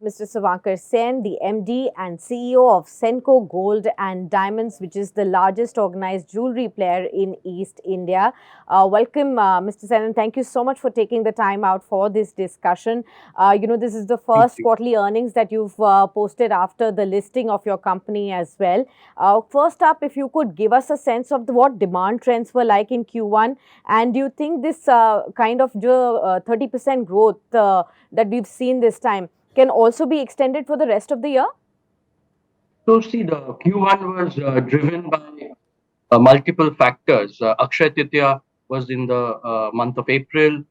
Mr. Savankar Sen, the MD and CEO of Senco Gold and Diamonds, which is the largest organized jewelry player in East India. Welcome, Mr. Sen, and thank you so much for taking the time out for this discussion. This is the Thank first you. quarterly earnings that you've posted after the listing of your company as well. First up, if you could give us a sense of what demand trends were like in Q1, and do you think this kind of 30% growth that we've seen this time can also be extended for the rest of the year? So, see, the Q1 was driven by multiple factors. Akshay Titya was in the month of April.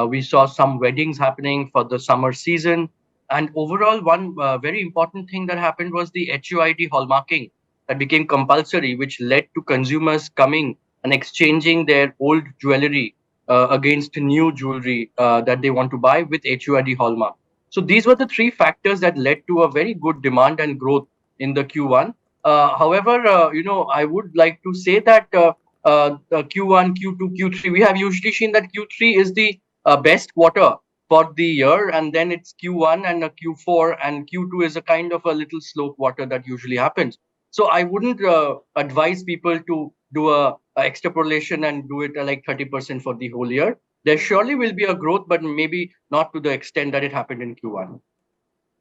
We saw some weddings happening for the summer season. And overall, one very important thing that happened was the HUID hallmarking that became compulsory, which led to consumers coming and exchanging their old jewelry against new jewelry that they want to buy with HUID hallmark. So these were the three factors that led to a very good demand and growth in the Q1. However, I would like to say that the Q1, Q2, Q3, we have usually seen that Q3 is the best quarter for the year, and then it's Q1 and a Q4, and Q2 is a kind of a little slow quarter that usually happens. So I wouldn't advise people to do a extrapolation and do it like 30% for the whole year. There surely will be a growth, but maybe not to the extent that it happened in Q1.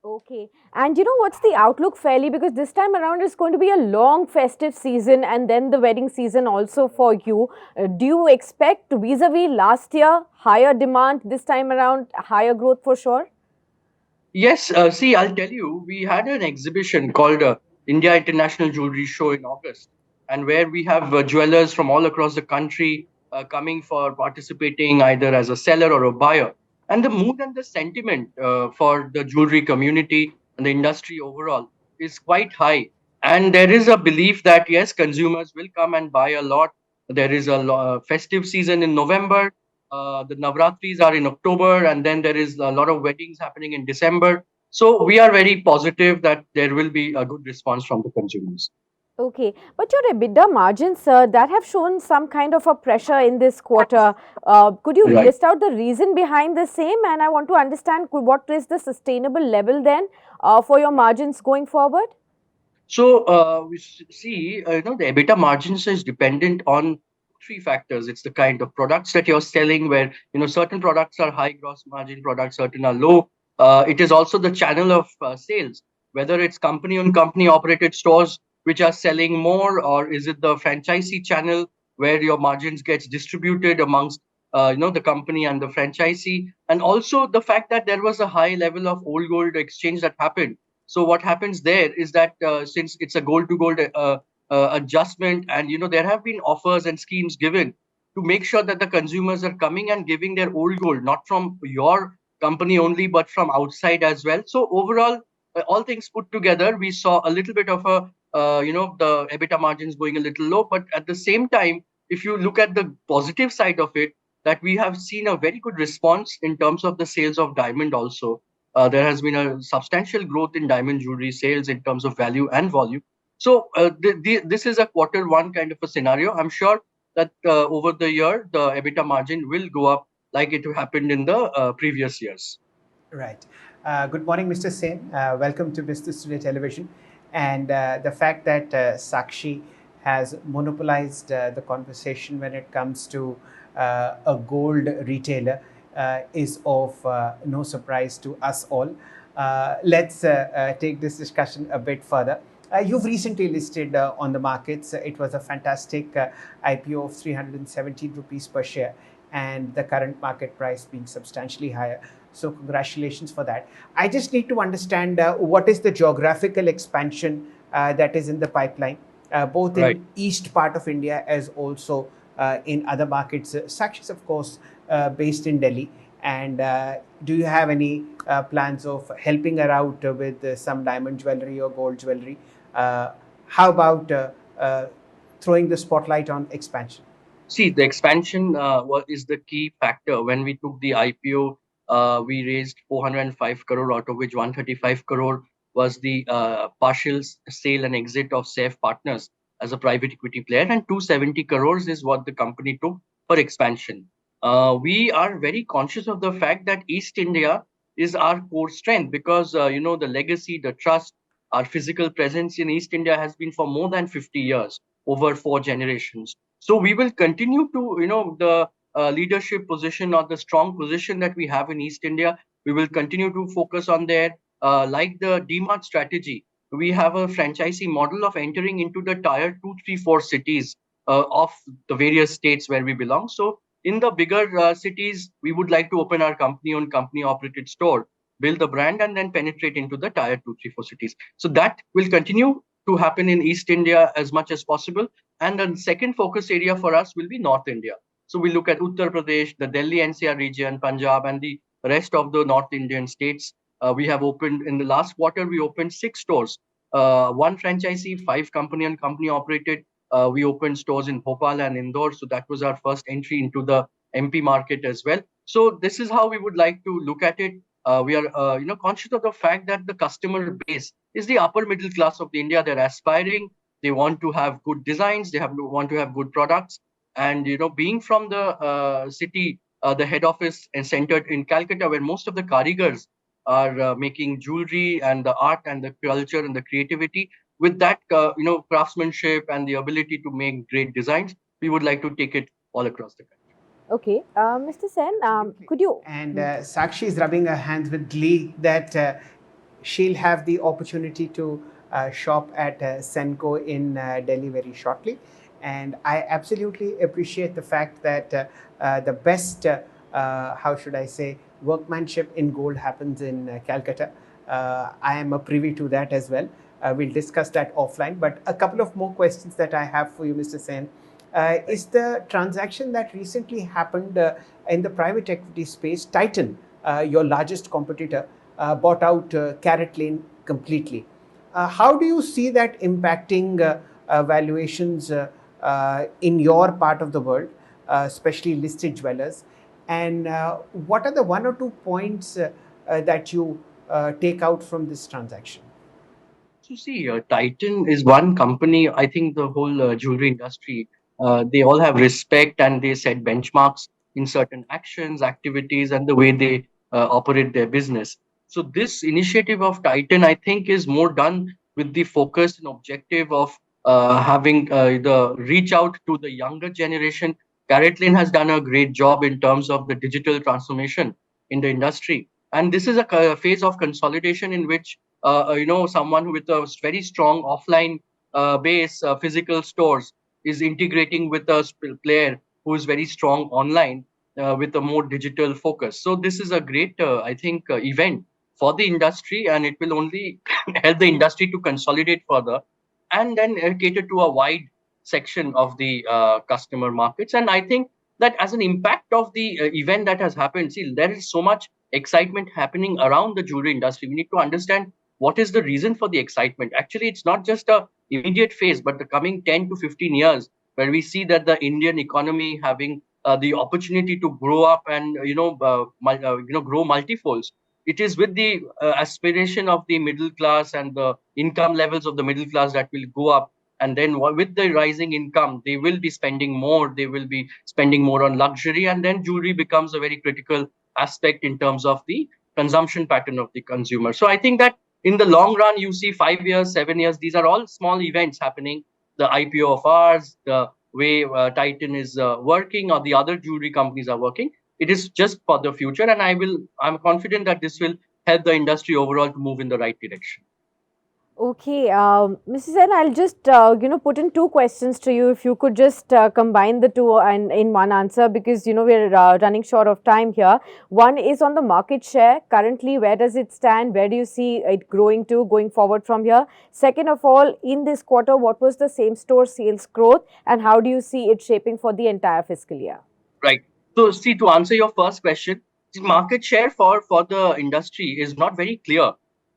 Okay. And what's the outlook fairly? Because this time around it's going to be a long festive season and then the wedding season also for you. Do you expect vis-a-vis last year higher demand this time around, higher growth for sure? Yes, see, I'll tell you, we had an exhibition called India International Jewelry Show in August, and where we have jewelers from all across the country coming for participating either as a seller or a buyer. And the mood and the sentiment for the jewelry community and the industry overall is quite high. And there is a belief that, yes, consumers will come and buy a lot. There is a festive season in November, the Navratris are in October, and then there is a lot of weddings happening in December. So we are very positive that there will be a good response from the consumers. Okay, but your EBITDA margins that have shown some kind of a pressure in this quarter. Could you Right. list out the reason behind the same? And I want to understand what is the sustainable level then for your margins going forward? So see, the EBITDA margins is dependent on three factors. It's the kind of products that you're selling, where certain products are high gross margin products, certain are low. It is also the channel of sales, whether it's company-owned, company-operated stores which are selling more, or is it the franchisee channel where your margins gets distributed amongst the company and the franchisee, and also the fact that there was a high level of old gold exchange that happened. So what happens there is that since it's a gold to gold adjustment, and there have been offers and schemes given to make sure that the consumers are coming and giving their old gold, not from your company only, but from outside as well. So overall, all things put together, we saw a little bit of a the EBITDA margins going a little low. But at the same time, if you look at the positive side of it, that we have seen a very good response in terms of the sales of diamond also. There has been a substantial growth in diamond jewelry sales in terms of value and volume. So this is a quarter one kind of a scenario. I'm sure that over the year, the EBITDA margin will go up like it happened in the previous years. Right. Good morning, Mr. Sen. Welcome to Business Today Television. And the fact that Sakshi has monopolized the conversation when it comes to a gold retailer is of no surprise to us all. Let's take this discussion a bit further. You've recently listed on the markets. It was a fantastic IPO of 317 rupees per share, and the current market price being substantially higher. So congratulations for that. I just need to understand what is the geographical expansion that is in the pipeline, both Right. in east part of India as also in other markets, such as, of course, based in Delhi. And do you have any plans of helping her out with some diamond jewelry or gold jewelry? How about throwing the spotlight on expansion? See, the expansion is the key factor. When we took the IPO, we raised 405 crore, out of which 135 crore was the partial sale and exit of Safe Partners as a private equity player, and 270 crores is what the company took for expansion. We are very conscious of the fact that East India is our core strength because, the legacy, the trust, our physical presence in East India has been for more than 50 years, over 4 generations. So we will continue to, the leadership position or the strong position that we have in East India. We will continue to focus on there. Like the DMart strategy, we have a franchisee model of entering into the tier 2, 3, 4 cities of the various states where we belong. So in the bigger cities, we would like to open our company-owned, company-operated store, build the brand, and then penetrate into the tier 2, 3, 4 cities. So that will continue to happen in East India as much as possible. And the second focus area for us will be North India. So we look at Uttar Pradesh, the Delhi NCR region, Punjab, and the rest of the North Indian states. We have opened in the last quarter, we opened 6 stores, one franchisee, 5 company and company operated. We opened stores in Bhopal and Indore. So that was our first entry into the MP market as well. So this is how we would like to look at it. We are, conscious of the fact that the customer base is the upper middle class of India. They're aspiring. They want to have good designs. They want to have good products. And, being from the city, the head office and centered in Calcutta, where most of the karigars are making jewelry and the art and the culture and the creativity, with that, craftsmanship and the ability to make great designs, we would like to take it all across the country. Okay, Mr. Sen, Absolutely. could you? And Sakshi is rubbing her hands with glee that she'll have the opportunity to shop at Senco in Delhi very shortly. And I absolutely appreciate the fact that the best, how should I say, workmanship in gold happens in Calcutta. I am a privy to that as well. We'll discuss that offline. But a couple of more questions that I have for you, Mr. Sen. Is the transaction that recently happened in the private equity space, Titan, your largest competitor, bought out CaratLane completely. How do you see that impacting valuations in your part of the world, especially listed jewelers? And what are the 1 or 2 points that you take out from this transaction? So see, Titan is one company. I think the whole jewelry industry, they all have respect and they set benchmarks in certain actions, activities, and the way they operate their business. So this initiative of Titan, I think, is more done with the focus and objective of having the reach out to the younger generation. CaratLane has done a great job in terms of the digital transformation in the industry, and this is a phase of consolidation in which someone with a very strong offline base, physical stores, is integrating with a player who is very strong online with a more digital focus. So this is a great, I think, event for the industry, and it will only help the industry to consolidate further and then cater to a wide section of the customer markets. And I think that as an impact of the event that has happened, see, there is so much excitement happening around the jewelry industry. We need to understand what is the reason for the excitement. Actually, it's not just a immediate phase, but the coming 10 to 15 years, where we see that the Indian economy having the opportunity to grow up and grow multifolds. It is with the aspiration of the middle class and the income levels of the middle class that will go up. And then with the rising income, they will be spending more. They will be spending more on luxury, and then jewelry becomes a very critical aspect in terms of the consumption pattern of the consumer. So I think that in the long run, you see 5 years, 7 years, these are all small events happening. The IPO of ours, the way Titan is working, or the other jewelry companies are working. It is just for the future, and I'm confident that this will help the industry overall to move in the right direction. Okay, Mrs. Sen, I'll just put in 2 questions to you. If you could just combine the two and in one answer, because we're running short of time here. One is on the market share. Currently, where does it stand? Where do you see it growing to going forward from here? Second of all, in this quarter, what was the same store sales growth, and how do you see it shaping for the entire fiscal year? Right. So, see, to answer your first question, the market share for the industry is not very clear.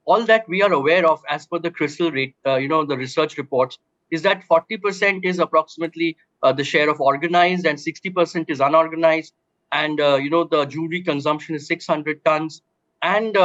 All that we are aware of, as per the Crystal rate, the research reports, is that 40% is approximately the share of organized, and 60% is unorganized. And the jewelry consumption is 600 tons. And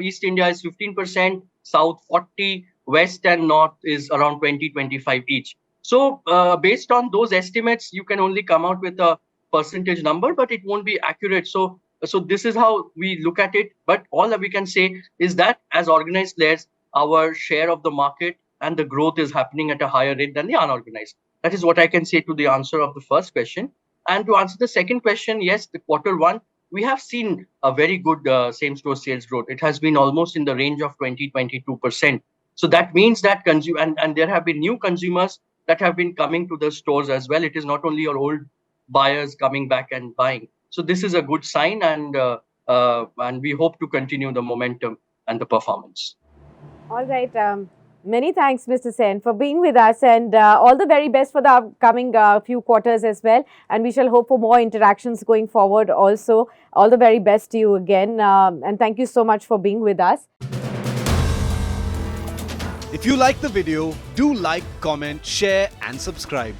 East India is 15%, South 40, West and North is around 20-25 each. So based on those estimates, you can only come out with a percentage number, but it won't be accurate. So So this is how we look at it. But all that we can say is that as organized players, our share of the market and the growth is happening at a higher rate than the unorganized. That is what I can say to the answer of the first question. And to answer the second question, yes, the quarter one, we have seen a very good same-store sales growth. It has been almost in the range of 20-22%. So that means that and there have been new consumers that have been coming to the stores as well. It is not only your old buyers coming back and buying. So this is a good sign, and we hope to continue the momentum and the performance. All right. Many thanks, Mr. Sen, for being with us, and all the very best for the upcoming few quarters as well. And we shall hope for more interactions going forward also. All the very best to you again. And thank you so much for being with us. If you like the video, do like, comment, share and subscribe.